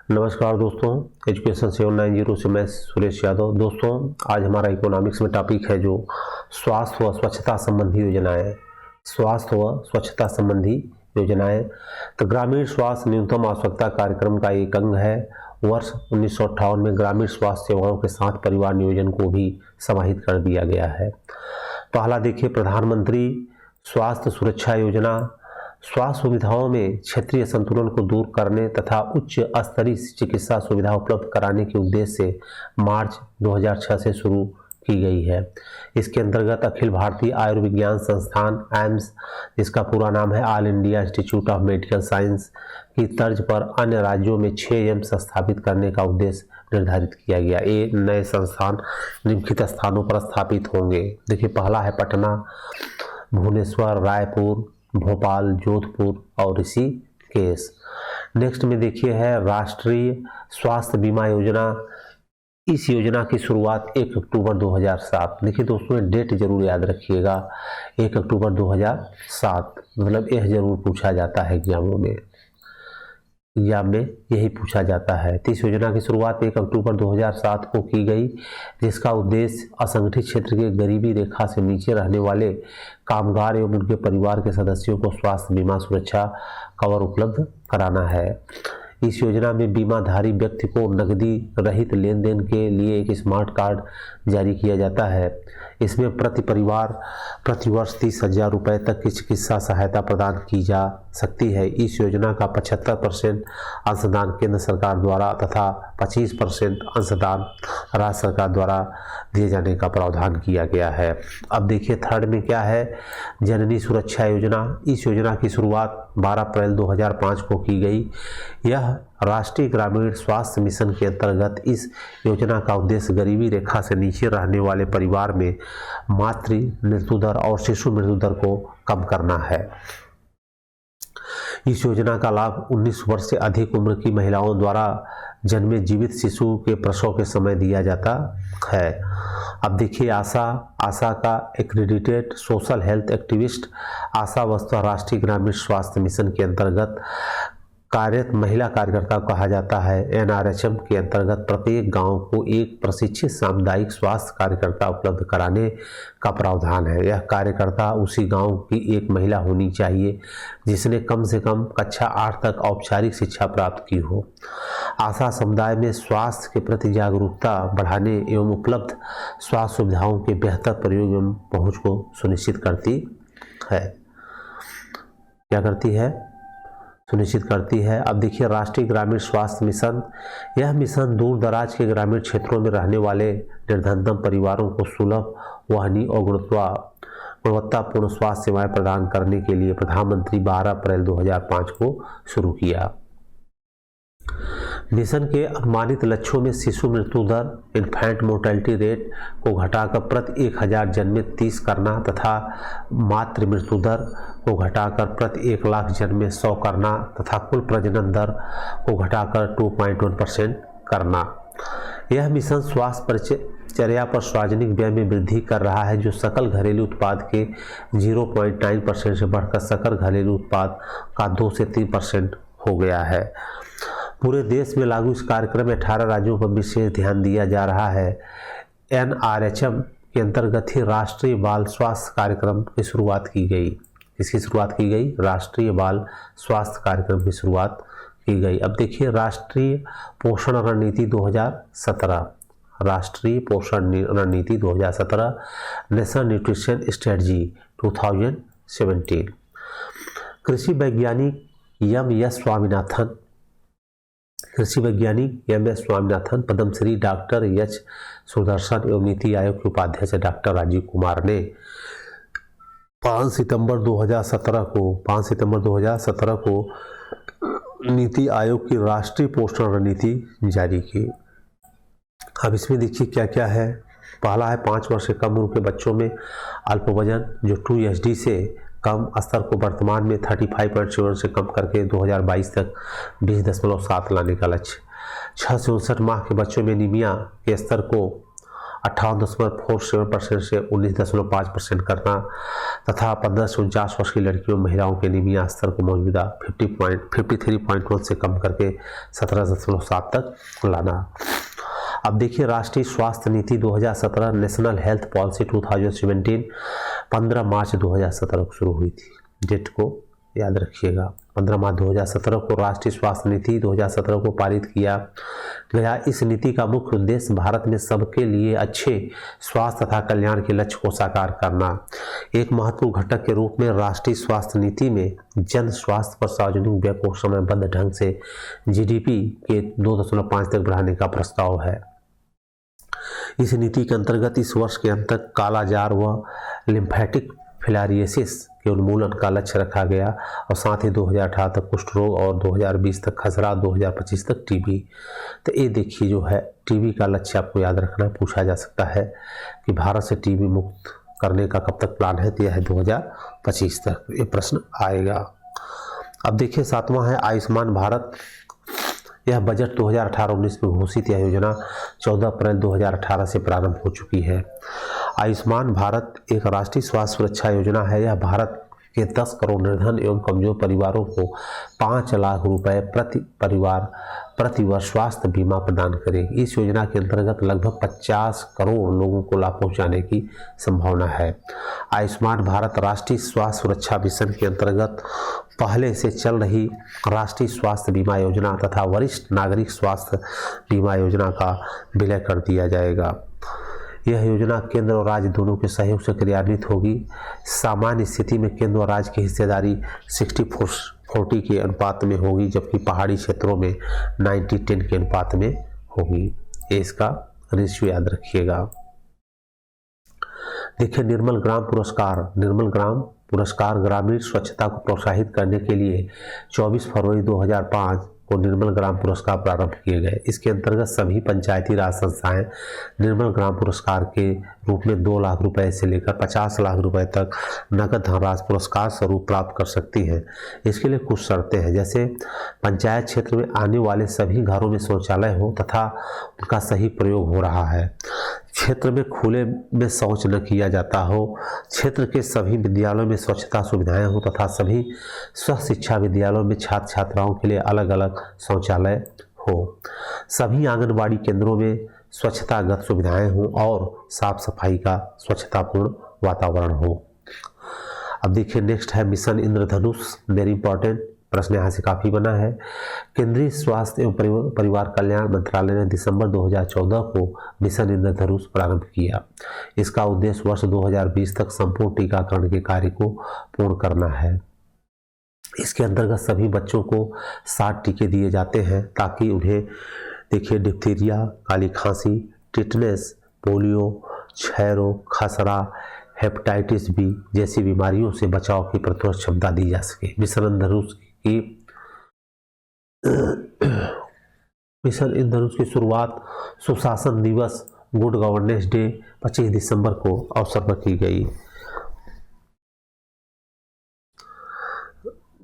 नमस्कार दोस्तों, एजुकेशन 790 से मैं सुरेश यादव। दोस्तों, आज हमारा इकोनॉमिक्स में टॉपिक है जो स्वास्थ्य व स्वच्छता संबंधी योजनाएं। स्वास्थ्य व स्वच्छता संबंधी योजनाएं तो ग्रामीण स्वास्थ्य न्यूनतम आवश्यकता कार्यक्रम का एक अंग है। वर्ष 1958 में ग्रामीण स्वास्थ्य सेवाओं के साथ परिवार नियोजन को भी समाहित कर दिया गया है। पहला देखिए, प्रधानमंत्री स्वास्थ्य सुरक्षा योजना स्वास्थ्य सुविधाओं में क्षेत्रीय संतुलन को दूर करने तथा उच्च स्तरीय चिकित्सा सुविधा उपलब्ध कराने के उद्देश्य से मार्च 2006 से शुरू की गई है। इसके अंतर्गत अखिल भारतीय आयुर्विज्ञान संस्थान एम्स, जिसका पूरा नाम है all India institute of medical science, की तर्ज पर अन्य राज्यों में 6 एम्स स्थापित करने का उद्देश्य निर्धारित किया गया। ये नए संस्थान निम्नलिखित स्थानों पर स्थापित होंगे। देखिए, पहला है पटना, भुवनेश्वर, रायपुर, भोपाल, जोधपुर और ऋषिकेश। नेक्स्ट में देखिए है राष्ट्रीय स्वास्थ्य बीमा योजना। इस योजना की शुरुआत 1 अक्टूबर 2007। देखिए दोस्तों, डेट जरूर याद रखिएगा, 1 अक्टूबर 2007। मतलब यह जरूर पूछा जाता है एग्जाम में यही पूछा जाता है। तो इस योजना की शुरुआत 1 अक्टूबर 2007 को की गई, जिसका उद्देश्य असंगठित क्षेत्र के गरीबी रेखा से नीचे रहने वाले कामगार एवं उनके परिवार के सदस्यों को स्वास्थ्य बीमा सुरक्षा कवर उपलब्ध कराना है। इस योजना में बीमाधारी व्यक्ति को नकदी रहित लेन देन के लिए एक स्मार्ट कार्ड जारी किया जाता है। इसमें प्रति परिवार प्रति वर्ष 30,000 रुपये तक की चिकित्सा सहायता प्रदान की जा सकती है। इस योजना का 75% अंशदान केंद्र सरकार द्वारा तथा 25% अंशदान राज्य सरकार द्वारा दिए जाने का प्रावधान किया गया है। अब देखिए थर्ड में क्या है, जननी सुरक्षा योजना। इस योजना की शुरुआत 12 अप्रैल 2005 को की गई। यह राष्ट्रीय ग्रामीण स्वास्थ्य मिशन के अंतर्गत इस योजना का उद्देश्य गरीबी रेखा से नीचे रहने वाले परिवार में मातृ मृत्यु दर और शिशु मृत्यु दर को कम करना है। इस योजना का लाभ 19 वर्ष से अधिक उम्र की महिलाओं द्वारा जन्मे जीवित शिशु के प्रसव के समय दिया जाता है। अब देखिए आशा का एक्रेडिटेड सोशल हेल्थ एक्टिविस्ट। आशा वस्तुतः राष्ट्रीय ग्रामीण स्वास्थ्य मिशन के अंतर्गत कार्यरत महिला कार्यकर्ता कहा जाता है। NRHM के अंतर्गत प्रत्येक गांव को एक प्रशिक्षित सामुदायिक स्वास्थ्य कार्यकर्ता उपलब्ध कराने का प्रावधान है। यह कार्यकर्ता उसी गांव की एक महिला होनी चाहिए जिसने कम से कम कक्षा 8 तक औपचारिक शिक्षा प्राप्त की हो। आशा समुदाय में स्वास्थ्य के प्रति जागरूकता बढ़ाने एवं उपलब्ध स्वास्थ्य सुविधाओं के बेहतर प्रयोग एवं पहुँच को सुनिश्चित करती है। क्या करती है? सुनिश्चित करती है। अब देखिए राष्ट्रीय ग्रामीण स्वास्थ्य मिशन। यह मिशन दूर दराज के ग्रामीण क्षेत्रों में रहने वाले निर्धनतम परिवारों को सुलभ, वहनीय और गुणवत्तापूर्ण स्वास्थ्य सेवाएं प्रदान करने के लिए प्रधानमंत्री 12 अप्रैल 2005 को शुरू किया। मिशन के अनुमानित लक्ष्यों में शिशु मृत्यु दर इन्फेंट मोर्टेलिटी रेट को घटाकर प्रति 1000 जन्म में 30 करना तथा मातृ मृत्यु दर को घटाकर प्रति 1 लाख जन्म में 100 करना तथा कुल प्रजनन दर को घटाकर 2.1% करना। यह मिशन स्वास्थ्य परिचर्या पर सार्वजनिक व्यय में वृद्धि कर रहा है, जो सकल घरेलू उत्पाद के 0.9% से बढ़कर सकल घरेलू उत्पाद का 2 से 3% हो गया है। पूरे देश में लागू इस कार्यक्रम में 18 राज्यों पर विशेष ध्यान दिया जा रहा है। NRHM के अंतर्गत ही राष्ट्रीय बाल स्वास्थ्य कार्यक्रम की शुरुआत की गई। इसकी शुरुआत की गई, राष्ट्रीय बाल स्वास्थ्य कार्यक्रम की शुरुआत की गई। अब देखिए राष्ट्रीय पोषण रणनीति 2017। राष्ट्रीय पोषण रणनीति 2017, नेशनल न्यूट्रिशन स्ट्रेटजी 2017। कृषि वैज्ञानिक M S. Swaminathan, Padmashri doctor H. Sudarshan एवं नीति आयोग के उपाध्यक्ष डॉक्टर राजीव कुमार ने 5 सितंबर 2017 को नीति आयोग की राष्ट्रीय पोषण रणनीति जारी की। अब इसमें देखिए क्या क्या है। पहला है 5 वर्ष से कम उम्र के बच्चों में अल्प वजन जो 2SD से कम स्तर को वर्तमान में 35.7 से कम करके 2022 तक 20.7 लाने का लक्ष्य। 6 से 59 माह के बच्चों में एनीमिया के स्तर को 58.47% से 19.5% करना तथा 15 से 49 वर्ष की लड़कियों महिलाओं के एनीमिया स्तर को मौजूदा 53.1 से कम करके 17.7 तक लाना। अब देखिए राष्ट्रीय स्वास्थ्य नीति 2017 नेशनल हेल्थ पॉलिसी 2017 15 मार्च 2017 को शुरू हुई थी। डेट को याद रखिएगा, 15 मार्च 2017 को राष्ट्रीय स्वास्थ्य नीति 2017 को पारित किया गया। इस नीति का मुख्य उद्देश्य भारत में सबके लिए अच्छे स्वास्थ्य तथा कल्याण के लक्ष्य को साकार करना। एक महत्वपूर्ण घटक के रूप में राष्ट्रीय स्वास्थ्य नीति में जन स्वास्थ्य पर सार्वजनिक व्यय को समयबद्ध ढंग से जीडीपी के 2.5 तक बढ़ाने का प्रस्ताव है। इस नीति के अंतर्गत इस वर्ष के अंत तक कालाजार व लिम्फेटिक फिलारियसिस के उन्मूलन का लक्ष्य रखा गया और साथ ही 2018 तक कुष्ठ रोग और 2020 तक खसरा, 2025 तक टीबी। तो ये देखिए जो है टीबी का लक्ष्य आपको याद रखना, पूछा जा सकता है कि भारत से टीबी मुक्त करने का कब तक प्लान है, तो यह है 2025 तक, ये प्रश्न आएगा। अब देखिए 7वां है आयुष्मान भारत। यह बजट 2018-19 में घोषित यह योजना 14 अप्रैल 2018 से प्रारंभ हो चुकी है। आयुष्मान भारत एक राष्ट्रीय स्वास्थ्य सुरक्षा योजना है। यह भारत के 10 करोड़ निर्धन एवं कमजोर परिवारों को 5 लाख रुपए प्रति परिवार प्रति वर्ष स्वास्थ्य बीमा प्रदान करेगी। इस योजना के अंतर्गत लगभग 50 करोड़ लोगों को लाभ पहुंचाने की संभावना है। आयुष्मान भारत राष्ट्रीय स्वास्थ्य सुरक्षा मिशन के अंतर्गत पहले से चल रही राष्ट्रीय स्वास्थ्य बीमा योजना तथा वरिष्ठ नागरिक स्वास्थ्य बीमा योजना का विलय कर दिया जाएगा। यह योजना केंद्र और राज्य दोनों के सहयोग से क्रियान्वित होगी। सामान्य स्थिति में केंद्र और राज्य की हिस्सेदारी 60-40 के अनुपात में होगी, जबकि पहाड़ी क्षेत्रों में 90-10 के अनुपात में होगी। ये इसका रेशियो याद रखिएगा। देखिए निर्मल ग्राम पुरस्कार। निर्मल ग्राम पुरस्कार ग्रामीण स्वच्छता को प्रोत्साहित करने के लिए 24 फरवरी 2005 को निर्मल ग्राम पुरस्कार प्रारंभ किए गए। इसके अंतर्गत सभी पंचायती राज संस्थाएं निर्मल ग्राम पुरस्कार के रूप में 2 लाख रुपए से लेकर 50 लाख रुपए तक नगद धनराशि पुरस्कार स्वरूप प्राप्त कर सकती हैं। इसके लिए कुछ शर्तें हैं, जैसे पंचायत क्षेत्र में आने वाले सभी घरों में शौचालय हो तथा उनका सही प्रयोग हो रहा है, क्षेत्र में खुले में शौच न किया जाता हो, क्षेत्र के सभी विद्यालयों में स्वच्छता सुविधाएं हो तथा सभी स्व शिक्षा विद्यालयों में छात्र छात्राओं के लिए अलग अलग शौचालय हो, सभी आंगनबाड़ी केंद्रों में स्वच्छतागत सुविधाएं हो और साफ सफाई का स्वच्छतापूर्ण वातावरण हो। अब देखिए नेक्स्ट है मिशन इंद्रधनुष। वेरी इंपॉर्टेंट प्रश्न यहाँ से काफ़ी बना है। केंद्रीय स्वास्थ्य एवं परिवार कल्याण मंत्रालय ने दिसंबर 2014 को मिशन इंद्रधनुष प्रारंभ किया। इसका उद्देश्य वर्ष 2020 तक संपूर्ण टीकाकरण के कार्य को पूर्ण करना है। इसके अंतर्गत सभी बच्चों को 60 टीके दिए जाते हैं ताकि उन्हें देखिए डिप्थीरिया, काली खांसी, टिटनेस, पोलियो, क्षय रोग, खसरा, हेपेटाइटिस बी जैसी बीमारियों से बचाव की प्रतिरोधक क्षमता दी जा सके। मिशन इंद्रधनुष की शुरुआत सुशासन दिवस गुड गवर्नेंस डे 25 दिसंबर को अवसर पर की गई।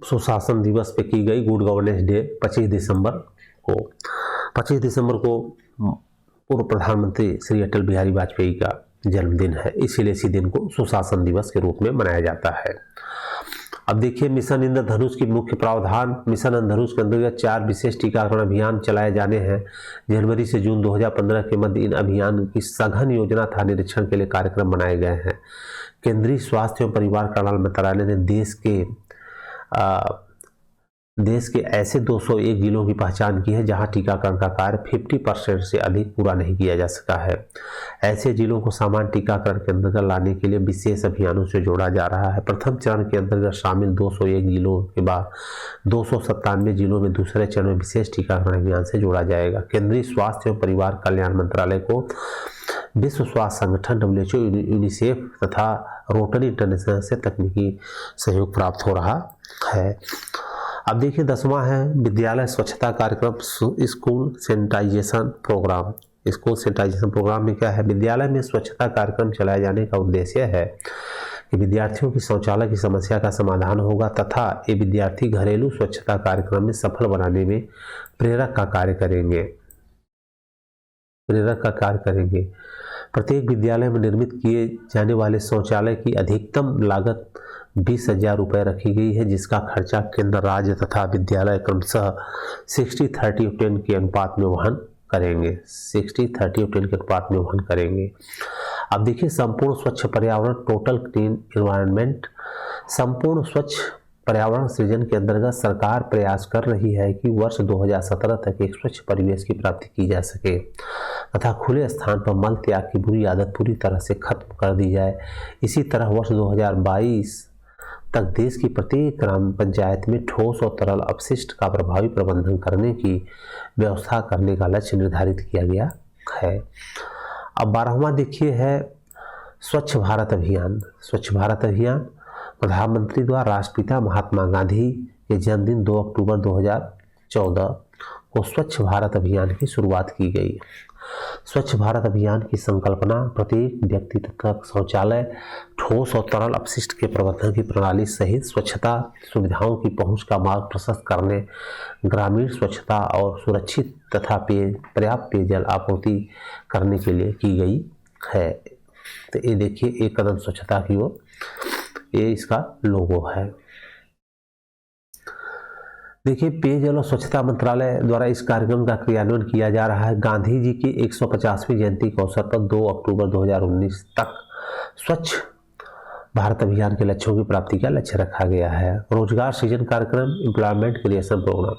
सुशासन दिवस पे की गई गुड गवर्नेंस डे 25 दिसंबर को। 25 दिसंबर को पूर्व प्रधानमंत्री श्री अटल बिहारी वाजपेयी का जन्मदिन है, इसीलिए इसी दिन को सुशासन दिवस के रूप में मनाया जाता है। अब देखिए मिशन इंद्रधनुष की मुख्य प्रावधान। मिशन इंद्रधनुष के अंतर्गत 4 विशेष टीकाकरण अभियान चलाए जाने हैं। जनवरी से जून 2015 के मध्य इन अभियान की सघन योजना तथा निरीक्षण के लिए कार्यक्रम बनाए गए हैं। केंद्रीय स्वास्थ्य एवं परिवार कल्याण मंत्रालय ने देश के ऐसे 201 जिलों की पहचान की है जहां टीकाकरण का कार्य 50% से अधिक पूरा नहीं किया जा सका है। ऐसे जिलों को सामान्य टीकाकरण के अंतर्गत लाने के लिए विशेष अभियानों से जोड़ा जा रहा है। प्रथम चरण के अंतर्गत शामिल 201 जिलों के बाद 297 जिलों में दूसरे चरण में विशेष टीकाकरण अभियान से जोड़ा जाएगा। केंद्रीय स्वास्थ्य एवं परिवार कल्याण मंत्रालय को विश्व स्वास्थ्य संगठन WHO, यूनिसेफ तथा रोटरी इंटरनेशनल से तकनीकी सहयोग प्राप्त हो रहा है। अब देखिए 10वां है विद्यालय स्वच्छता कार्यक्रम school sanitisation programme. School sanitisation programme में क्या है, विद्यालय में स्वच्छता कार्यक्रम चलाए जाने का उद्देश्य है कि विद्यार्थियों की शौचालय की समस्या का समाधान होगा तथा ये विद्यार्थी घरेलू स्वच्छता कार्यक्रम में सफल बनाने में प्रेरक का कार्य करेंगे। प्रत्येक विद्यालय में निर्मित किए जाने वाले शौचालय की अधिकतम लागत 20,000 रुपये रखी गई है, जिसका खर्चा केंद्र, राज्य तथा विद्यालय क्रमशः 60-30-10 के अनुपात में वहन करेंगे। 60-30-10 के अनुपात में वहन करेंगे। अब देखिए संपूर्ण स्वच्छ पर्यावरण, टोटल क्लीन एनवायरनमेंट। संपूर्ण स्वच्छ पर्यावरण सृजन के अंतर्गत सरकार प्रयास कर रही है कि वर्ष 2017 तक एक स्वच्छ परिवेश की प्राप्ति की जा सके तथा खुले स्थान पर मल त्याग की बुरी आदत पूरी तरह से खत्म कर दी जाए। इसी तरह वर्ष 2022 तक देश की प्रत्येक ग्राम पंचायत में ठोस और तरल अपशिष्ट का प्रभावी प्रबंधन करने की व्यवस्था करने का लक्ष्य निर्धारित किया गया है। अब 12वां देखिए है स्वच्छ भारत अभियान। स्वच्छ भारत अभियान प्रधानमंत्री द्वारा राष्ट्रपिता महात्मा गांधी के जन्मदिन 2 अक्टूबर 2014 को स्वच्छ भारत अभियान की शुरुआत की गई। स्वच्छ भारत अभियान की संकल्पना प्रत्येक व्यक्ति तक शौचालय, ठोस और तरल अपशिष्ट के प्रबंधन की प्रणाली सहित स्वच्छता सुविधाओं की पहुंच का मार्ग प्रशस्त करने, ग्रामीण स्वच्छता और सुरक्षित तथा पर्याप्त पेयजल आपूर्ति करने के लिए की गई है। तो ये देखिए एक कदम स्वच्छता की ओर, ये इसका लोगो है। देखिए पेयजल और स्वच्छता मंत्रालय द्वारा इस कार्यक्रम का क्रियान्वयन किया जा रहा है। गांधी जी की 150वीं जयंती के अवसर पर 2 अक्टूबर 2019 तक स्वच्छ भारत अभियान के लक्ष्यों की प्राप्ति का लक्ष्य रखा गया है। रोजगार सृजन कार्यक्रम, एम्प्लॉयमेंट क्रिएशन प्रोग्राम।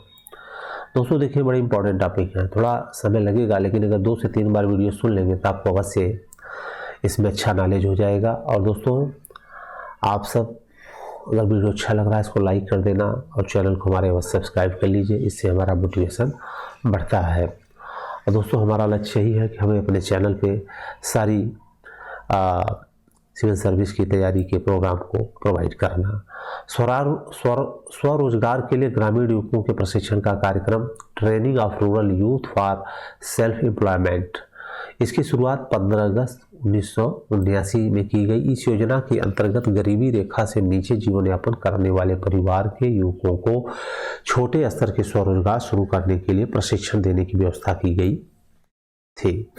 दोस्तों देखिए बड़े इंपॉर्टेंट टॉपिक है, थोड़ा समय लगेगा, लेकिन अगर 2 से 3 बार वीडियो सुन लेंगे तो आपको अवश्य इसमें अच्छा नॉलेज हो जाएगा। और दोस्तों आप सब अगर वीडियो अच्छा लग रहा है इसको लाइक कर देना और चैनल को हमारे अवश्य सब्सक्राइब कर लीजिए, इससे हमारा मोटिवेशन बढ़ता है। और दोस्तों हमारा लक्ष्य यही है कि हमें अपने चैनल पे सारी सिविल सर्विस की तैयारी के प्रोग्राम को प्रोवाइड करना। स्वरोजगार के लिए ग्रामीण युवकों के प्रशिक्षण का कार्यक्रम, training of rural youth for self employment, इसकी शुरुआत 15 अगस्त 1979 में की गई। इस योजना के अंतर्गत गरीबी रेखा से नीचे जीवन यापन करने वाले परिवार के युवकों को छोटे स्तर के स्वरोजगार शुरू करने के लिए प्रशिक्षण देने की व्यवस्था की गई थी।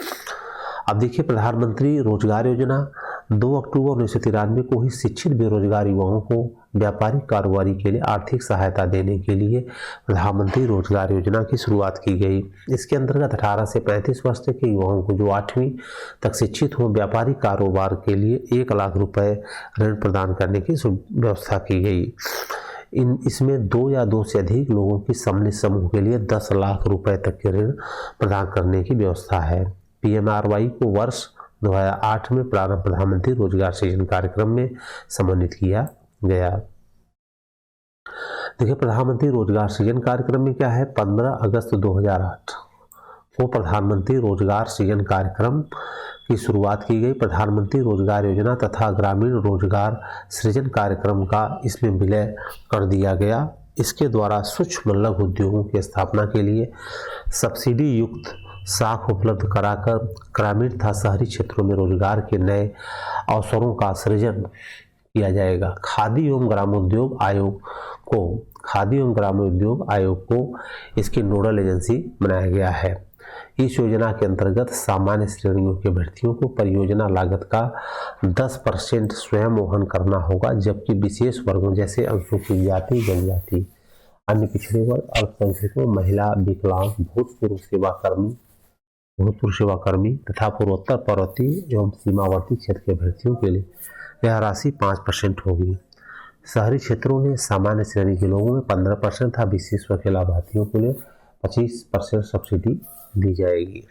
अब देखिए प्रधानमंत्री रोजगार योजना 2 अक्टूबर 1993 को ही शिक्षित बेरोजगार युवाओं को व्यापारिक कारोबारी के लिए आर्थिक सहायता देने के लिए प्रधानमंत्री रोजगार योजना की शुरुआत की गई। इसके अंतर्गत 18 से 35 वर्ष तक के युवाओं को जो 8वीं तक शिक्षित हों व्यापारिक कारोबार के लिए 1 लाख रुपए ऋण प्रदान करने की व्यवस्था की गई। इसमें 2 या 2 से अधिक लोगों की सम्मिलित समूह के लिए 10 लाख रुपए तक के ऋण प्रदान करने की व्यवस्था है। PMRY को वर्ष 2008 में प्रारंभ प्रधानमंत्री रोजगार सृजन कार्यक्रम में समन्वित किया गया। देखिए प्रधानमंत्री रोजगार सृजन कार्यक्रम में क्या है, 15 अगस्त 2008 को प्रधानमंत्री रोजगार सृजन कार्यक्रम की शुरुआत की गई। प्रधानमंत्री रोजगार योजना तथा ग्रामीण रोजगार सृजन कार्यक्रम का इसमें विलय कर दिया गया। इसके द्वारा सूक्ष्म लघु उद्योगों की स्थापना के लिए सब्सिडी युक्त साख उपलब्ध कराकर ग्रामीण तथा शहरी क्षेत्रों में रोजगार के नए अवसरों का सृजन किया जाएगा। खादी एवं ग्रामोद्योग आयोग को इसकी नोडल एजेंसी बनाया गया है। इस योजना के अंतर्गत सामान्य श्रेणियों के अभ्यर्थियों को परियोजना लागत का 10% स्वयं वहन करना होगा, जबकि विशेष वर्गों जैसे अनुसूचित जाति, जनजाति, अन्य पिछड़े वर्ग, अल्पसंख्यकों, महिला, विकलांग, भूतपूर्व सेवाकर्मी तथा पूर्वोत्तर, पर्वतीय एवं सीमावर्ती क्षेत्र के अभ्यर्थियों के लिए यह राशि 5% होगी। शहरी क्षेत्रों में सामान्य श्रेणी के लोगों में 15% तथा विशेष वर्ग के लाभार्थियों के लिए 25% सब्सिडी दी जाएगी।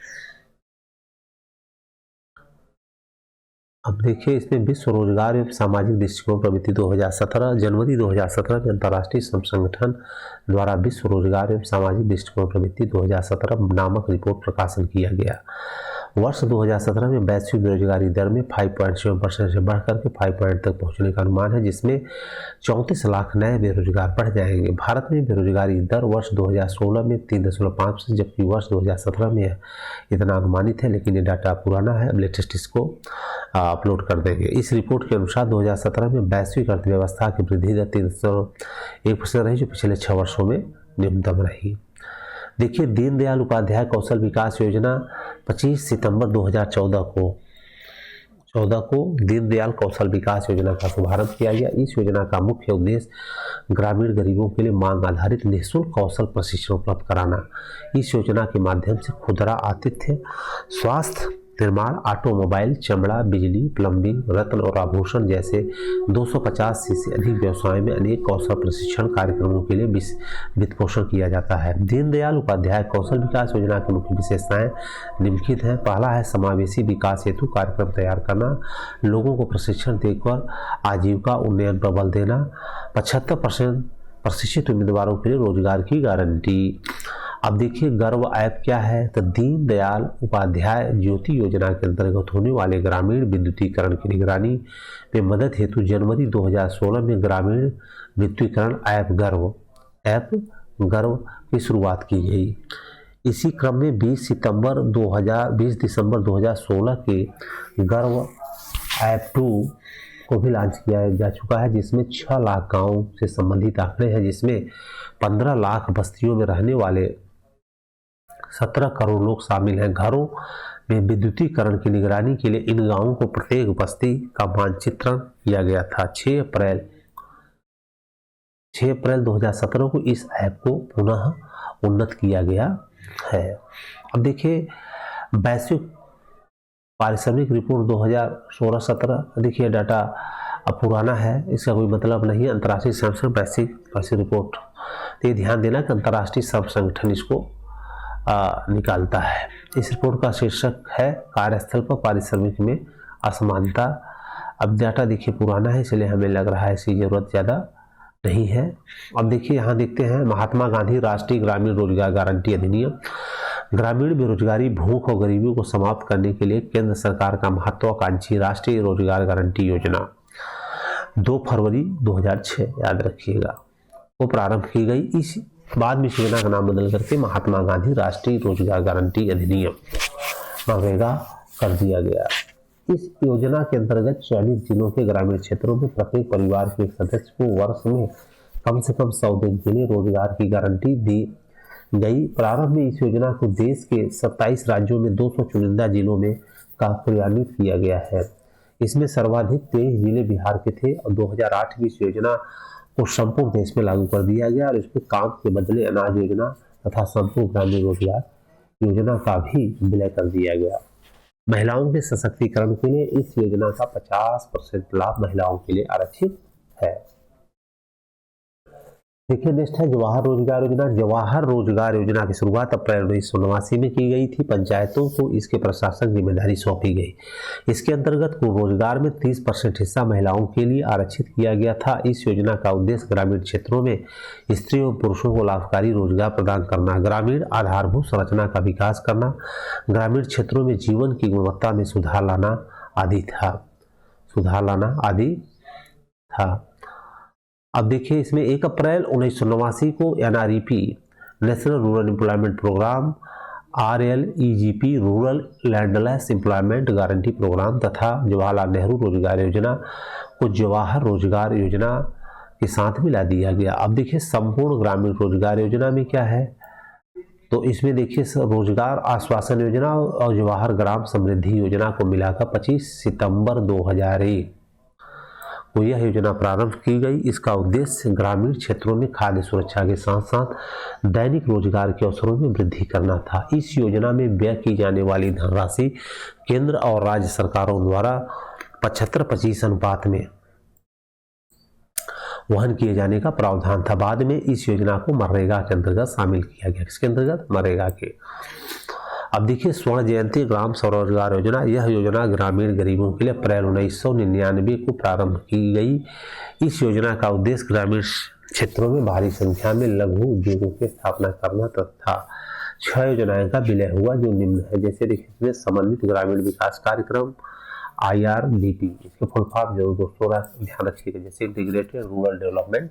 अब देखिए इसमें विश्व रोजगार एवं सामाजिक दृष्टिकोण प्रवृत्ति 2017 जनवरी 2017 में अंतर्राष्ट्रीय श्रम संगठन द्वारा विश्व रोजगार एवं सामाजिक दृष्टिकोण प्रवृत्ति 2017 नामक रिपोर्ट प्रकाशन किया गया। वर्ष 2017 में वैश्विक बेरोजगारी दर में 5.7% से बढ़कर के 5% तक पहुंचने का अनुमान है, जिसमें 34 लाख नए बेरोजगार बढ़ जाएंगे। भारत में बेरोजगारी दर वर्ष 2016 में 3.5 से, जबकि वर्ष 2017 में इतना अनुमानित है, लेकिन ये डाटा पुराना है, अब लेटेस्ट इसको अपलोड कर देंगे। इस रिपोर्ट के अनुसार 2017 में वैश्विक अर्थव्यवस्था की वृद्धि दर 3.1% रही, जो पिछले 6 वर्षों में न्यूनतम रही। देखिए दीनदयाल उपाध्याय कौशल विकास योजना 25 सितंबर 2014 को 14 को दीनदयाल कौशल विकास योजना का शुभारंभ किया गया। इस योजना का मुख्य उद्देश्य ग्रामीण गरीबों के लिए मांग आधारित निःशुल्क कौशल प्रशिक्षण उपलब्ध कराना। इस योजना के माध्यम से खुदरा आतिथ्य, स्वास्थ्य, निर्माण, ऑटोमोबाइल, चमड़ा, बिजली, प्लम्बिंग, रत्न और आभूषण जैसे 250 से अधिक व्यवसायों में अनेक कौशल प्रशिक्षण कार्यक्रमों के लिए वित्त पोषण किया जाता है। दीनदयाल उपाध्याय कौशल विकास योजना की मुख्य विशेषताएं निम्नलिखित हैं। पहला है समावेशी विकास हेतु कार्यक्रम तैयार करना, लोगों को प्रशिक्षण देकर आजीविका उन्नयन पर बल देना, 75% प्रशिक्षित उम्मीदवारों के लिए रोजगार की गारंटी। अब देखिए गर्व ऐप क्या है, तो दीनदयाल उपाध्याय ज्योति योजना के अंतर्गत होने वाले ग्रामीण विद्युतीकरण की निगरानी में मदद हेतु जनवरी 2016 में ग्रामीण विद्युतीकरण ऐप गर्व की शुरुआत की गई। इसी क्रम में 20 दिसंबर 2016 के गर्व ऐप 2 को भी लॉन्च किया जा चुका है, जिसमें 6 लाख गाँव से संबंधित आंकड़े हैं, जिसमें 15 लाख बस्तियों में रहने वाले 17 करोड़ लोग शामिल हैं। घरों में विद्युतीकरण की निगरानी के लिए इन गांवों को प्रत्येक बस्ती का मानचित्रण किया गया था। 6 अप्रैल 2017 को इस ऐप को पुनः उन्नत किया गया है। अब देखिए वैश्विक पारिश्रमिक रिपोर्ट 2016-17, देखिए डाटा अब पुराना है, इसका कोई मतलब नहीं है। अंतर्राष्ट्रीय श्रम वैश्विक रिपोर्ट, तो ये ध्यान देना कि अंतर्राष्ट्रीय श्रम संगठन इसको निकालता है। इस रिपोर्ट का शीर्षक है कार्यस्थल पर पारिश्रमिक में असमानता। अब डाटा देखिए पुराना है, इसलिए हमें लग रहा है इसकी जरूरत ज़्यादा नहीं है। अब देखिए यहाँ देखते हैं महात्मा गांधी राष्ट्रीय ग्रामीण रोजगार गारंटी अधिनियम। ग्रामीण बेरोजगारी, भूख और गरीबी को समाप्त करने के लिए केंद्र सरकार का महत्वाकांक्षी राष्ट्रीय रोजगार गारंटी योजना 2 फरवरी 2006 याद रखिएगा वो प्रारंभ की गई। इस बाद में इस योजना का नाम बदल करके महात्मा गांधी राष्ट्रीय रोजगार गारंटी अधिनियम मनरेगा कर दिया गया। इस योजना के अंतर्गत 40 जिलों के ग्रामीण क्षेत्रों में प्रत्येक परिवार के एक सदस्य को वर्ष में कम से कम 100 दिन के लिए रोजगार की गारंटी दी गई। प्रारंभ में इस योजना को देश के 27 राज्यों में 200 चुनिंदा जिलों में कार्यान्वित किया गया है। इसमें सर्वाधिक 23 जिले बिहार के थे और 2008 में इस योजना को संपूर्ण देश में लागू कर दिया गया और इसमें काम के बदले अनाज योजना तथा संपूर्ण ग्रामीण रोजगार योजना का भी विलय कर दिया गया। महिलाओं के सशक्तिकरण के लिए इस योजना का 50% लाभ महिलाओं के लिए आरक्षित है। देखिए नेक्स्ट है जवाहर रोजगार योजना। जवाहर रोजगार योजना की शुरुआत अप्रैल 1989 में की गई थी। पंचायतों को इसके प्रशासक जिम्मेदारी सौंपी गई। इसके अंतर्गत कुल रोजगार में 30% हिस्सा महिलाओं के लिए आरक्षित किया गया था। इस योजना का उद्देश्य ग्रामीण क्षेत्रों में स्त्रियों और पुरुषों को लाभकारी रोजगार प्रदान करना, ग्रामीण आधारभूत संरचना का विकास करना, ग्रामीण क्षेत्रों में जीवन की गुणवत्ता में सुधार लाना आदि था। अब देखिए इसमें 1 अप्रैल 1989 को NREP national rural employment programme, RLEGP rural landless employment guarantee programme तथा जवाहरलाल नेहरू रोजगार योजना को जवाहर रोजगार योजना के साथ मिला दिया गया। अब देखिए संपूर्ण ग्रामीण रोजगार योजना में क्या है, तो इसमें देखिए रोजगार आश्वासन योजना और जवाहर ग्राम समृद्धि योजना को मिलाकर 25 सितंबर 2001 को यह योजना प्रारंभ की गई। इसका उद्देश्य ग्रामीण क्षेत्रों में खाद्य सुरक्षा के साथ साथ दैनिक रोजगार के अवसरों में वृद्धि करना था। इस योजना में व्यय की जाने वाली धनराशि केंद्र और राज्य सरकारों द्वारा 75-25 अनुपात में वहन किए जाने का प्रावधान था। बाद में इस योजना को मनरेगा के अंतर्गत शामिल किया गया। किसके अंतर्गत? मनरेगा के। अब देखिए स्वर्ण जयंती ग्राम स्वरोजगार योजना। यह योजना ग्रामीण गरीबों के लिए अप्रैल 1999 को प्रारंभ की गई। इस योजना का उद्देश्य ग्रामीण क्षेत्रों में भारी संख्या में लघु उद्योगों की स्थापना करना तथा 6 योजनाएं का विलय हुआ जो निम्न है। जैसे देखिए समन्वित ग्रामीण विकास कार्यक्रम IRDP, इसके फुल फॉर्म जरूर दोस्तों ध्यान रखिएगा, जैसे इंटीग्रेटेड रूरल डेवलपमेंट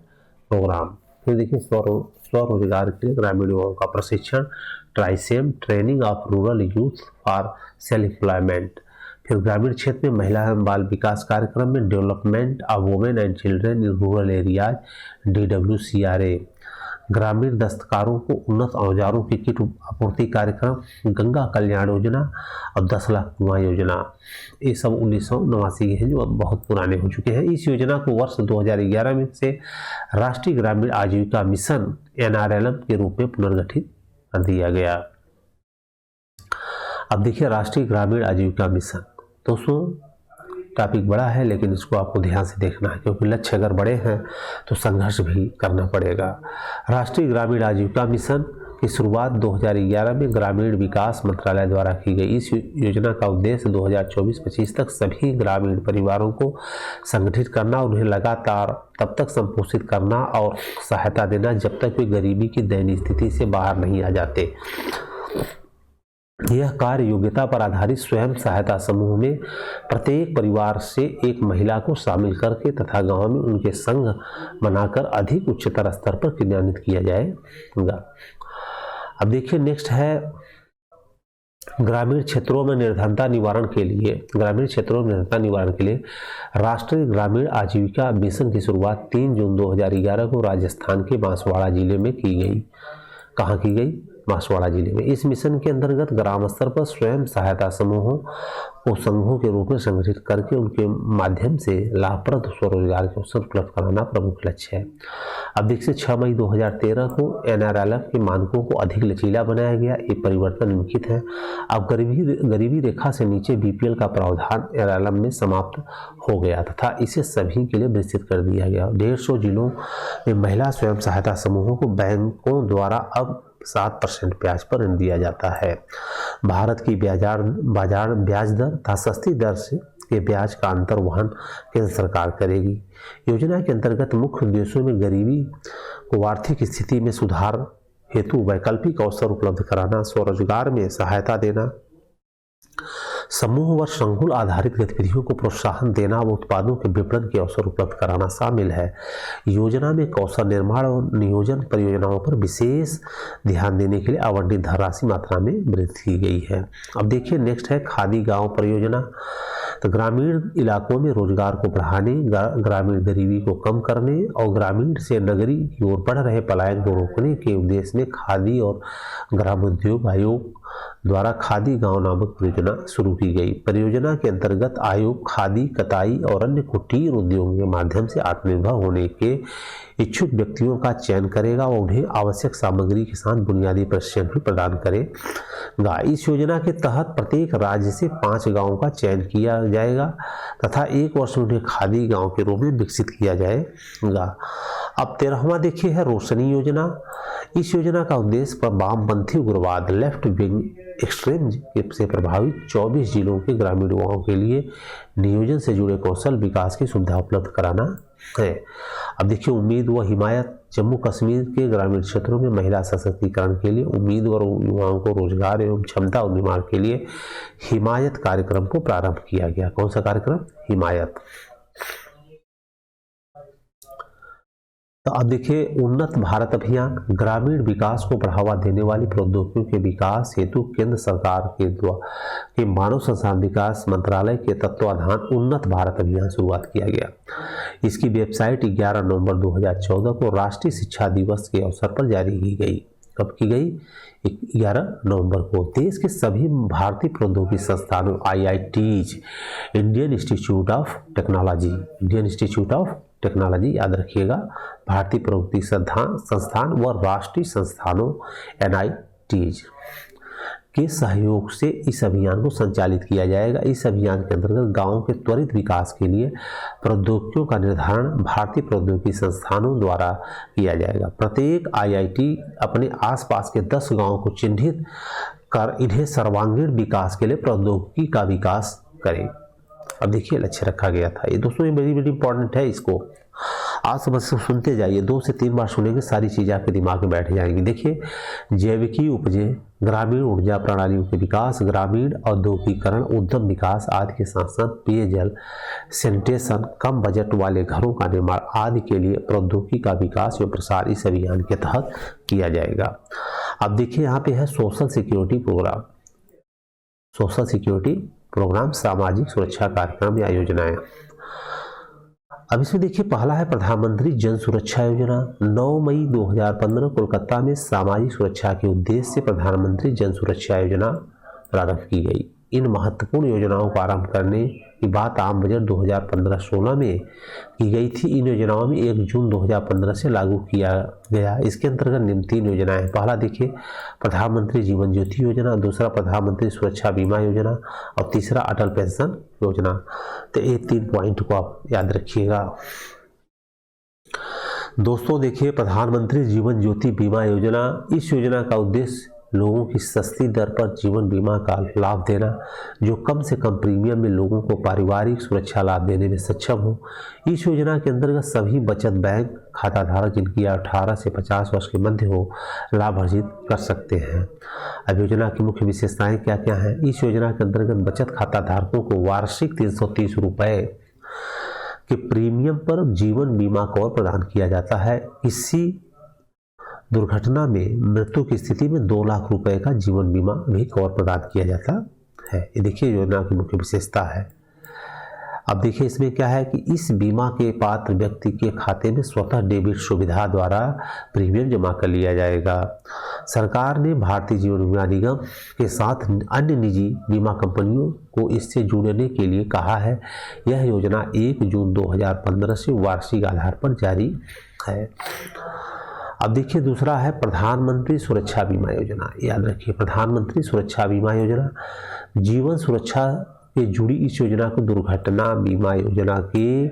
प्रोग्राम। फिर देखिए स्वरोजगार के लिए ग्रामीण युवाओं का प्रशिक्षण, TRYSEM training of rural youth for self employment. फिर ग्रामीण क्षेत्र में महिला एवं बाल विकास कार्यक्रम में development of women and children in rural areas DWCRA। ग्रामीण दस्तकारों को उन्नत औजारों की किट आपूर्ति कार्यक्रम, गंगा कल्याण योजना और 10 लाख कुआं योजना, ये सब 1989 के हैं जो अब बहुत पुराने हो चुके हैं। इस योजना को वर्ष 2011 में से राष्ट्रीय ग्रामीण आजीविका मिशन NRLM के रूप में पुनर्गठित कर दिया गया। अब देखिए राष्ट्रीय ग्रामीण आजीविका मिशन, दोस्तों टॉपिक बड़ा है लेकिन इसको आपको ध्यान से देखना है क्योंकि लक्ष्य अगर बड़े हैं तो संघर्ष भी करना पड़ेगा। राष्ट्रीय ग्रामीण आजीविका मिशन की शुरुआत 2011 में ग्रामीण विकास मंत्रालय द्वारा की गई। इस योजना का उद्देश्य 2024-25 तक सभी ग्रामीण परिवारों को संगठित करना, उन्हें लगातार तब तक संपोषित करना और सहायता देना जब तक वे गरीबी की दयनीय स्थिति से बाहर नहीं आ जाते। यह कार्य योग्यता पर आधारित स्वयं सहायता समूह में प्रत्येक परिवार से एक महिला को शामिल करके तथा गांव में उनके संघ बनाकर अधिक उच्चतर स्तर पर क्रियान्वित किया जाएगा। अब देखिए नेक्स्ट है ग्रामीण क्षेत्रों में निर्धनता निवारण के लिए राष्ट्रीय ग्रामीण आजीविका मिशन की शुरुआत 3 जून 2011 को राजस्थान के बांसवाड़ा जिले में की गई। कहाँ की गई? बांसवाड़ा जिले में। इस मिशन के अंतर्गत ग्राम स्तर पर स्वयं सहायता समूहों को संघों के रूप में संगठित करके उनके माध्यम से लाभप्रद स्वरोजगार के अवसर उपलब्ध कराना प्रमुख लक्ष्य है। अब देखिए 6 मई 2013 को NRLM के मानकों को अधिक लचीला बनाया गया। ये परिवर्तन निम्नलिखित है। अब गरीबी रेखा से नीचे BPL का प्रावधान NRLM में समाप्त हो गया तथा इसे सभी के लिए विस्तृत कर दिया गया। 150 जिलों में महिला स्वयं सहायता समूहों को बैंकों द्वारा अब 7% ब्याज पर ऋण दिया जाता है। भारत की बाजार ब्याज दर तथा सस्ती दर से के ब्याज का अंतर वहन केंद्र सरकार करेगी। योजना के अंतर्गत मुख्य उद्देश्यों में गरीबी को आर्थिक स्थिति में सुधार हेतु वैकल्पिक अवसर उपलब्ध कराना, स्वरोजगार में सहायता देना, समूह व संकुल आधारित गतिविधियों को प्रोत्साहन देना व उत्पादों के विपणन के अवसर उपलब्ध कराना शामिल है। योजना में कौशल निर्माण और नियोजन परियोजनाओं पर विशेष ध्यान देने के लिए आवंटित धनराशि मात्रा में वृद्धि की गई है। अब देखिए नेक्स्ट है खादी गांव परियोजना। तो ग्रामीण इलाकों में रोजगार को बढ़ाने, ग्रामीण गरीबी को कम करने और ग्रामीण से नगरी की ओर बढ़ रहे पलायन को रोकने के उद्देश्य में खादी और ग्रामोद्योग आयोग द्वारा खादी गांव नामक परियोजना शुरू की गई। परियोजना के अंतर्गत आयोग खादी, कताई और अन्य कुटीर उद्योगों के माध्यम से आत्मनिर्भर होने के इच्छुक व्यक्तियों का चयन करेगा और उन्हें आवश्यक सामग्री के साथ बुनियादी प्रशिक्षण भी प्रदान करेगा। इस योजना के तहत प्रत्येक राज्य से 5 गांवों का चयन किया जाएगा तथा 1 वर्ष में उन्हें खादी गांव के रूप में विकसित किया जाएगा। अब 13वां देखिए है रोशनी योजना। इस योजना का उद्देश्य वामपंथी उग्रवाद लेफ्ट विंग एक्सट्रीम से प्रभावित 24 जिलों के ग्रामीण युवाओं के लिए नियोजन से जुड़े कौशल विकास की सुविधा उपलब्ध कराना है। अब देखिए उम्मीद व हिमायत। जम्मू कश्मीर के ग्रामीण क्षेत्रों में महिला सशक्तिकरण के लिए उम्मीद और युवाओं को रोजगार एवं क्षमता निर्माण के लिए हिमायत कार्यक्रम को प्रारंभ किया गया। कौन सा कार्यक्रम? हिमायत। तो अब देखिए उन्नत भारत अभियान। ग्रामीण विकास को बढ़ावा देने वाली प्रौद्योगिकियों के विकास हेतु केंद्र सरकार के मानव संसाधन विकास मंत्रालय के तत्वाधान उन्नत भारत अभियान शुरुआत किया गया। इसकी वेबसाइट 11 नवंबर 2014 को राष्ट्रीय शिक्षा दिवस के अवसर पर जारी की गई। कब की गई? 11 नवंबर को। देश के सभी भारतीय प्रौद्योगिकी संस्थानों IITs, Indian institute of technology याद रखिएगा, भारतीय प्रौद्योगिकी संस्थान व राष्ट्रीय संस्थानों NITs के सहयोग से इस अभियान को संचालित किया जाएगा। इस अभियान के अंतर्गत गांवों के त्वरित विकास के लिए प्रौद्योगिकियों का निर्धारण भारतीय प्रौद्योगिकी संस्थानों द्वारा किया जाएगा। प्रत्येक IIT अपने आसपास के 10 गांवों को चिन्हित कर इन्हें सर्वांगीण विकास के लिए प्रौद्योगिकी का विकास करें। अब देखिए लक्ष्य रखा गया था। ये दोस्तों ये बड़ी इंपॉर्टेंट है, इसको आज समझ सुनते जाइए, 2 से 3 बार सुनेंगे, सारी चीज़ें आपके दिमाग में बैठ जाएंगी। देखिए जैविकी उपजें, ग्रामीण ऊर्जा प्रणालियों के विकास, ग्रामीण औद्योगिकीकरण, उद्यम विकास आदि के साथ साथ पेयजल, सैनिटेशन, कम बजट वाले घरों का निर्माण आदि के लिए प्रौद्योगिकी का विकास एवं प्रसार इस अभियान के तहत किया जाएगा। अब देखिए यहाँ पे है सोशल सिक्योरिटी प्रोग्राम, सामाजिक सुरक्षा कार्यक्रम या योजनाएं। अब इसमें देखिए पहला है प्रधानमंत्री जन सुरक्षा योजना। 9 मई 2015 कोलकाता में सामाजिक सुरक्षा के उद्देश्य से प्रधानमंत्री जन सुरक्षा योजना प्रारंभ की गई। इन महत्वपूर्ण योजनाओं को आरंभ करने की बात आम बजट 2015-16 में की गई थी। इन योजनाओं में 1 जून 2015 से लागू किया गया। इसके अंतर्गत निम्न 3 योजनाएं। पहला देखिए प्रधानमंत्री जीवन ज्योति योजना, दूसरा प्रधानमंत्री सुरक्षा बीमा योजना और तीसरा अटल पेंशन योजना। तो ये 3 पॉइंट को आप याद रखिएगा। दोस्तों देखिए प्रधानमंत्री जीवन ज्योति बीमा योजना, इस योजना का उद्देश्य लोगों की सस्ती दर पर जीवन बीमा का लाभ देना, जो कम से कम प्रीमियम में लोगों को पारिवारिक सुरक्षा लाभ देने में सक्षम हो। इस योजना के अंतर्गत सभी बचत बैंक खाता धारक जिनकी 18 से 50 वर्ष के मध्य हो लाभ अर्जित कर सकते हैं। अब योजना की मुख्य विशेषताएं क्या क्या हैं। इस योजना के अंतर्गत बचत खाता धारकों को वार्षिक 330 रुपये के प्रीमियम पर जीवन बीमा कवर प्रदान किया जाता है। किसी दुर्घटना में मृत्यु की स्थिति में 2 लाख रुपए का जीवन बीमा भी कवर प्रदान किया जाता है। ये देखिए योजना की मुख्य विशेषता है। अब देखिए इसमें क्या है कि इस बीमा के पात्र व्यक्ति के खाते में स्वतः डेबिट सुविधा द्वारा प्रीमियम जमा कर लिया जाएगा। सरकार ने भारतीय जीवन बीमा निगम के साथ अन्य निजी बीमा कंपनियों को इससे जुड़ने के लिए कहा है। यह योजना 1 जून 2015 से वार्षिक आधार पर जारी है। अब देखिए दूसरा है प्रधानमंत्री सुरक्षा बीमा योजना। याद रखिए प्रधानमंत्री सुरक्षा बीमा योजना जीवन सुरक्षा से जुड़ी इस योजना को दुर्घटना बीमा योजना के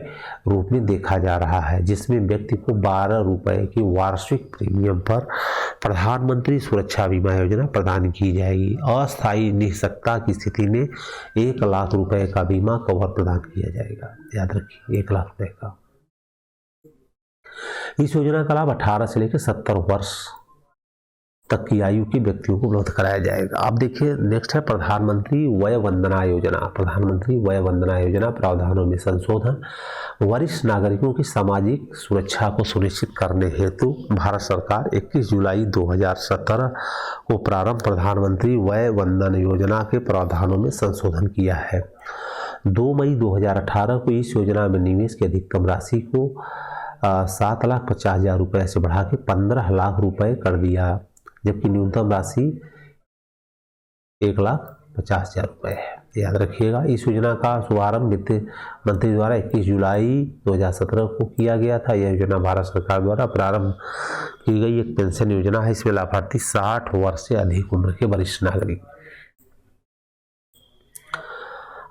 रूप में देखा जा रहा है, जिसमें व्यक्ति को 12 रुपये की वार्षिक प्रीमियम पर प्रधानमंत्री सुरक्षा बीमा योजना प्रदान की जाएगी। अस्थायी निःशक्तता की स्थिति में 1 लाख रुपए का बीमा कवर प्रदान किया जाएगा। याद रखिए 1 लाख रुपए का। इस योजना का लाभ 18 से लेकर 70 वर्ष तक की आयु के व्यक्तियों को उपलब्ध कराया जाएगा। अब देखिए नेक्स्ट है प्रधानमंत्री वय वंदना योजना। प्रधानमंत्री वय वंदना योजना प्रावधानों में संशोधन। वरिष्ठ नागरिकों की सामाजिक सुरक्षा को सुनिश्चित करने हेतु भारत सरकार 21 जुलाई 2017 को प्रारंभ प्रधानमंत्री वय वंदन योजना के प्रावधानों में संशोधन किया है। 2 मई 2018 को इस योजना में निवेश की अधिकतम राशि को 7,50,000 रुपये से बढ़ा के 15 लाख रुपए कर दिया, जबकि न्यूनतम राशि 1,50,000 रुपये है। याद रखिएगा इस योजना का शुभारंभ वित्त मंत्री द्वारा 21 जुलाई 2017 को किया गया था। यह योजना भारत सरकार द्वारा प्रारंभ की गई एक पेंशन योजना है। इसमें लाभार्थी 60 वर्ष से अधिक उम्र के वरिष्ठ नागरिक।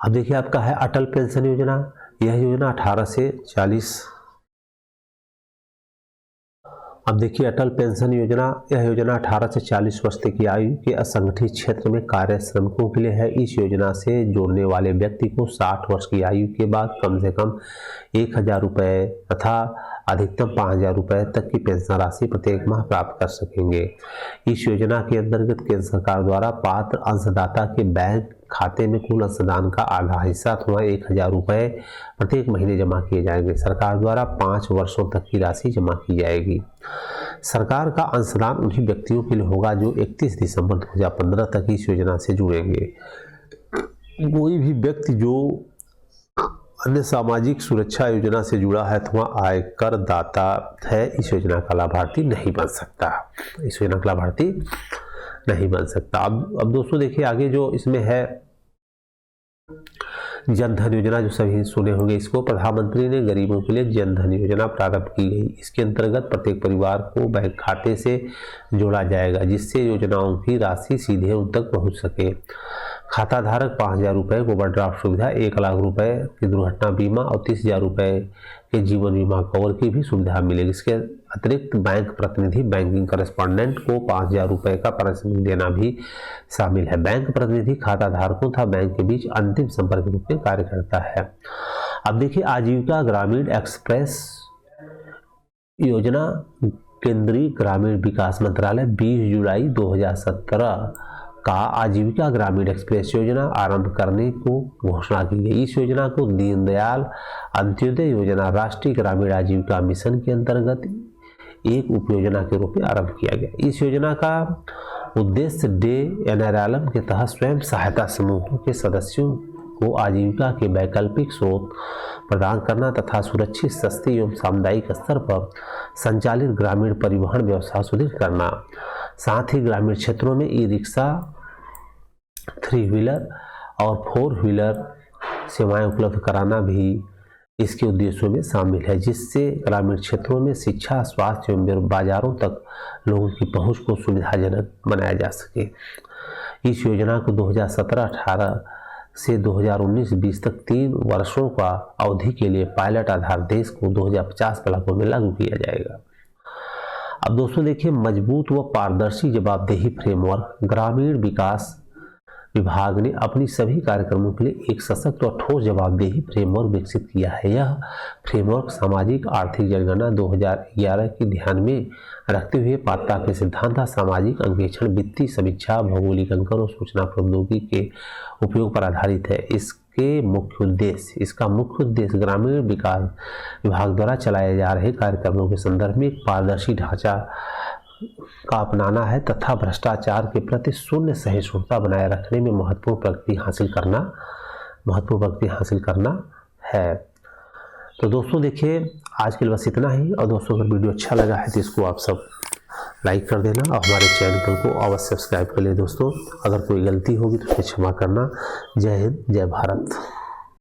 अब देखिए आपका है अटल पेंशन योजना। यह योजना 18 से 40। अब देखिए अटल पेंशन योजना, यह योजना 18 से 40 वर्ष तक की आयु के असंगठित क्षेत्र में कार्य श्रमिकों के लिए है। इस योजना से जोड़ने वाले व्यक्ति को 60 वर्ष की आयु के बाद कम से कम 1,000 रुपये तथा अधिकतम 5,000 रुपये तक की पेंशन राशि प्रत्येक माह प्राप्त कर सकेंगे। इस योजना के अंतर्गत केंद्र सरकार द्वारा पात्र अंशदाता के बैंक खाते में कुल अंशदान का आधा हिस्सा अथवा 1,000 रुपये प्रत्येक महीने जमा किए जाएंगे। सरकार द्वारा 5 वर्षों तक की राशि जमा की जाएगी। सरकार का अंशदान उन्हीं व्यक्तियों के लिए होगा जो 31 दिसंबर 2015 तक इस योजना से जुड़ेंगे। कोई भी व्यक्ति जो अन्य सामाजिक सुरक्षा योजना से जुड़ा है अथवा आयकर दाता है, इस योजना का लाभार्थी नहीं बन सकता। इस योजना का लाभार्थी नहीं बन सकता। अब दोस्तों देखिए आगे जो इसमें है जनधन योजना, जो सभी सुने होंगे इसको। प्रधानमंत्री ने गरीबों के लिए जनधन योजना प्रारंभ की गई। इसके अंतर्गत प्रत्येक परिवार को बैंक खाते से जोड़ा जाएगा, जिससे योजनाओं की राशि सीधे उन तक पहुंच सके। खाता धारक 5,000 रुपये को ओवरड्राफ्ट सुविधा, 1 लाख रुपए की दुर्घटना बीमा और 30,000 रुपये के जीवन बीमा कवर की भी सुविधा मिलेगी। इसके अतिरिक्त बैंक प्रतिनिधि, बैंकिंग करेस्पॉन्डेंट को 5,000 रुपये का पारिश्रमिक देना भी शामिल है। बैंक प्रतिनिधि खाता धारकों तथा बैंक के बीच अंतिम संपर्क के रूप में कार्य करता है। अब देखिए आजीविका ग्रामीण एक्सप्रेस योजना, केंद्रीय ग्रामीण विकास मंत्रालय 20 जुलाई 2017 का आजीविका ग्रामीण एक्सप्रेस योजना आरंभ करने को घोषणा की गई। इस योजना को दीनदयाल अंत्योदय योजना राष्ट्रीय ग्रामीण आजीविका मिशन के अंतर्गत एक उपयोजना के रूप में आरंभ किया गया। इस योजना का उद्देश्य डे एनआरएलएम के तहत स्वयं सहायता समूहों के सदस्यों को आजीविका के वैकल्पिक स्रोत प्रदान करना तथा सुरक्षित, सस्ती एवं सामुदायिक स्तर पर संचालित ग्रामीण परिवहन व्यवस्था सुदृढ़ करना। साथ ही ग्रामीण क्षेत्रों में ई रिक्शा, 3 व्हीलर और 4 व्हीलर सेवाएं उपलब्ध कराना भी इसके उद्देश्यों में शामिल है, जिससे ग्रामीण क्षेत्रों में शिक्षा, स्वास्थ्य एवं बाजारों तक लोगों की पहुंच को सुविधाजनक बनाया जा सके। इस योजना को 2017-18 से 2019-20 तक 3 वर्षों का अवधि के लिए पायलट आधार देश को 2050 के इलाकों में लागू किया जाएगा। अब दोस्तों देखिए, मजबूत व पारदर्शी जवाबदेही फ्रेमवर्क। ग्रामीण विकास विभाग ने अपनी सभी कार्यक्रमों के लिए एक सशक्त और ठोस जवाबदेही फ्रेमवर्क विकसित किया है। यह फ्रेमवर्क सामाजिक आर्थिक जनगणना 2011 की ध्यान में रखते हुए पात्रता के सिद्धांत, सामाजिक अंकेक्षण, वित्तीय समीक्षा, भौगोलिक अंकन और सूचना प्रौद्योगिकी के उपयोग पर आधारित है। इसका मुख्य उद्देश्य ग्रामीण विकास विभाग द्वारा चलाए जा रहे कार्यक्रमों के संदर्भ में एक पारदर्शी ढांचा का अपनाना है तथा भ्रष्टाचार के प्रति शून्य सहिष्णुता बनाए रखने में महत्वपूर्ण प्रगति हासिल करना है। तो दोस्तों देखिए, आज के लिए बस इतना ही। और दोस्तों अगर वीडियो अच्छा लगा है तो इसको आप सब लाइक कर देना और हमारे चैनल को अवश्य सब्सक्राइब कर ले। दोस्तों अगर कोई गलती होगी तो उसे क्षमा करना। जय हिंद, जय भारत।